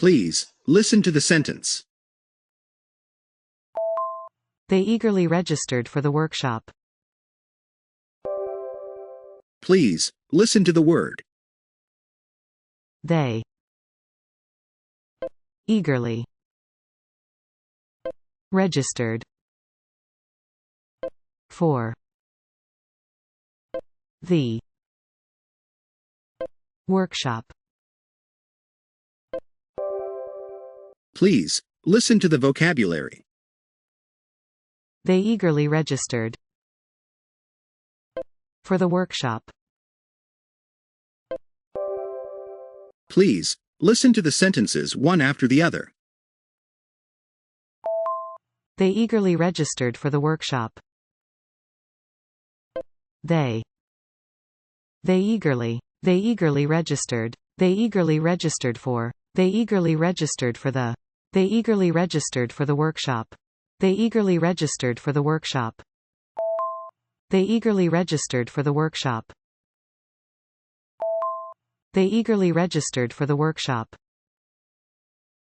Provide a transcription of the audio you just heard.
Please, listen to the sentence. They eagerly registered for the workshop. Please, listen to the word. They eagerly registered for the workshop. Please, listen to the vocabulary. They eagerly registered for the workshop. Please, listen to the sentences one after the other. They eagerly registered for the workshop. They eagerly registered. They eagerly registered for. They eagerly registered for the. They eagerly registered for the workshop. They eagerly registered for the workshop. They eagerly registered for the workshop. They eagerly registered for the workshop.